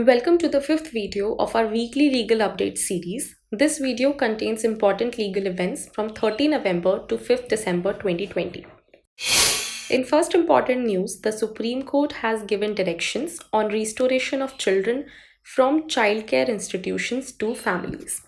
Welcome to the fifth video of our weekly legal update series. This video contains important legal events from 30 November to 5th December 2020. In first important news, the Supreme Court has given directions on restoration of children from childcare institutions to families.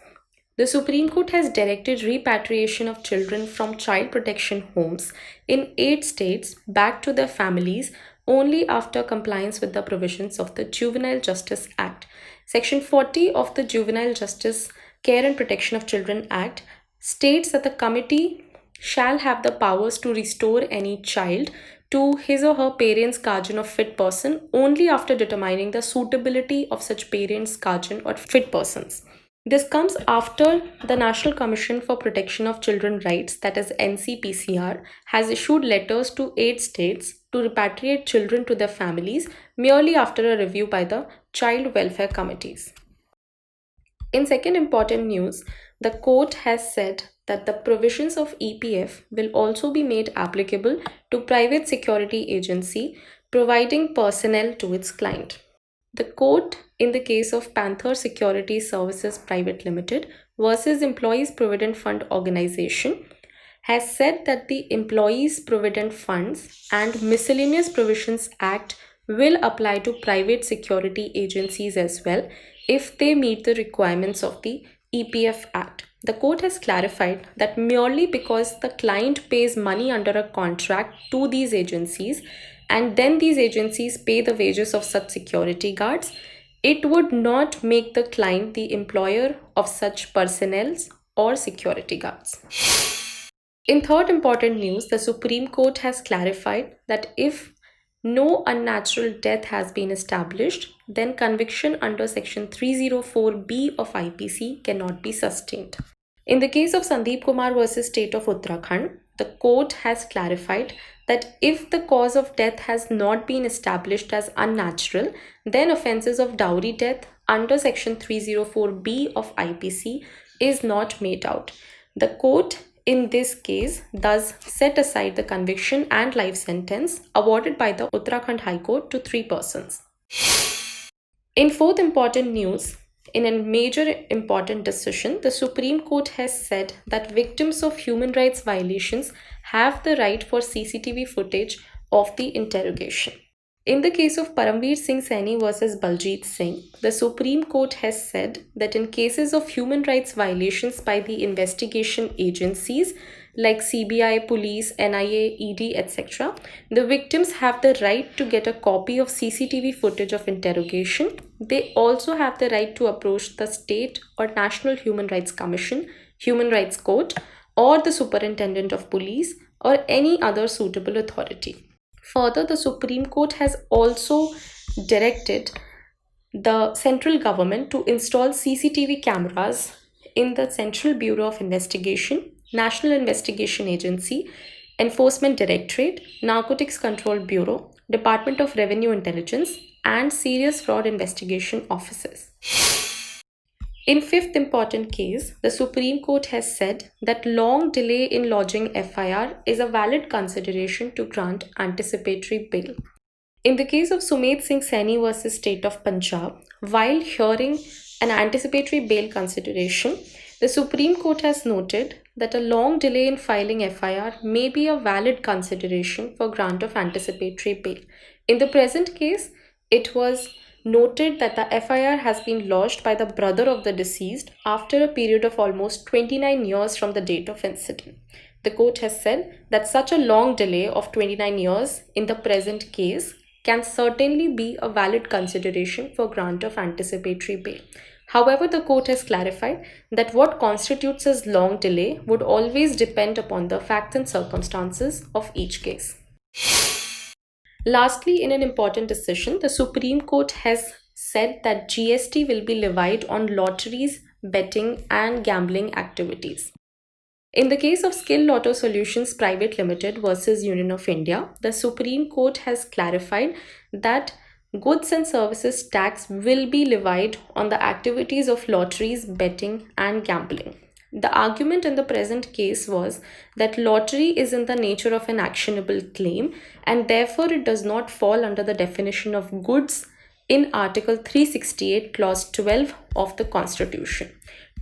The Supreme Court has directed repatriation of children from child protection homes in 8 states back to their families only after compliance with the provisions of the Juvenile Justice Act. Section 40 of the Juvenile Justice Care and Protection of Children Act states that the committee shall have the powers to restore any child to his or her parent's guardian or fit person only after determining the suitability of such parent's guardian or fit persons. This comes after the National Commission for Protection of Children's Rights, that is NCPCR, has issued letters to 8 states to repatriate children to their families merely after a review by the Child Welfare Committees. In second important news, the court has said that the provisions of EPF will also be made applicable to private security agency providing personnel to its client. The court, in the case of Panther Security Services Private Limited versus Employees Provident Fund Organization, has said that the Employees Provident Funds and Miscellaneous Provisions Act will apply to private security agencies as well if they meet the requirements of the EPF Act. The court has clarified that merely because the client pays money under a contract to these agencies and then these agencies pay the wages of such security guards, it would not make the client the employer of such personnel or security guards. In third important news, the Supreme Court has clarified that if no unnatural death has been established, then conviction under Section 304B of IPC cannot be sustained. In the case of Sandeep Kumar versus State of Uttarakhand, the court has clarified that if the cause of death has not been established as unnatural, then offences of dowry death under Section 304B of IPC is not made out. The court in this case thus set aside the conviction and life sentence awarded by the Uttarakhand High Court to 3 persons. In fourth important news, in a major important decision, the Supreme Court has said that victims of human rights violations have the right for CCTV footage of the interrogation. In the case of Paramveer Singh Saini versus Baljeet Singh, the Supreme Court has said that in cases of human rights violations by the investigation agencies like CBI, police, NIA, ED, etc., the victims have the right to get a copy of CCTV footage of interrogation. They also have the right to approach the State or National Human Rights Commission, Human Rights Court, or the Superintendent of Police, or any other suitable authority. Further, the Supreme Court has also directed the central government to install CCTV cameras in the Central Bureau of Investigation, National Investigation Agency, Enforcement Directorate, Narcotics Control Bureau, Department of Revenue Intelligence, and Serious Fraud Investigation Offices. In fifth important case, the Supreme Court has said that long delay in lodging FIR is a valid consideration to grant anticipatory bail. In the case of Sumeet Singh Saini versus State of Punjab, while hearing an anticipatory bail consideration, the Supreme Court has noted that a long delay in filing FIR may be a valid consideration for grant of anticipatory bail. In the present case, it was noted that the FIR has been lodged by the brother of the deceased after a period of almost 29 years from the date of incident. The court has said that such a long delay of 29 years in the present case can certainly be a valid consideration for grant of anticipatory bail. However, the court has clarified that what constitutes as long delay would always depend upon the facts and circumstances of each case. Lastly, in an important decision, the Supreme Court has said that GST will be levied on lotteries, betting, and gambling activities. In the case of Skill Lotto Solutions Private Limited versus Union of India, the Supreme Court has clarified that goods and services tax will be levied on the activities of lotteries, betting, and gambling. The argument in the present case was that lottery is in the nature of an actionable claim and therefore it does not fall under the definition of goods in Article 368, Clause 12 of the Constitution.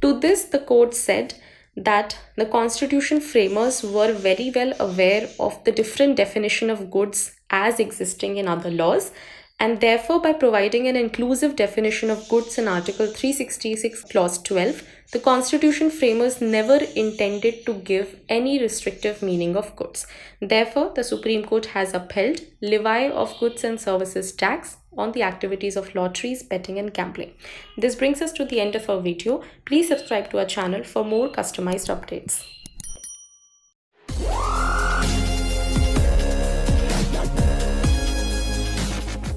To this, the court said that the Constitution framers were very well aware of the different definition of goods as existing in other laws, and therefore by providing an inclusive definition of goods in Article 366 Clause 12, the Constitution framers never intended to give any restrictive meaning of goods. Therefore, the Supreme Court has upheld levy of goods and services tax on the activities of lotteries, betting and gambling. This brings us to the end of our video. Please subscribe to our channel for more customized updates.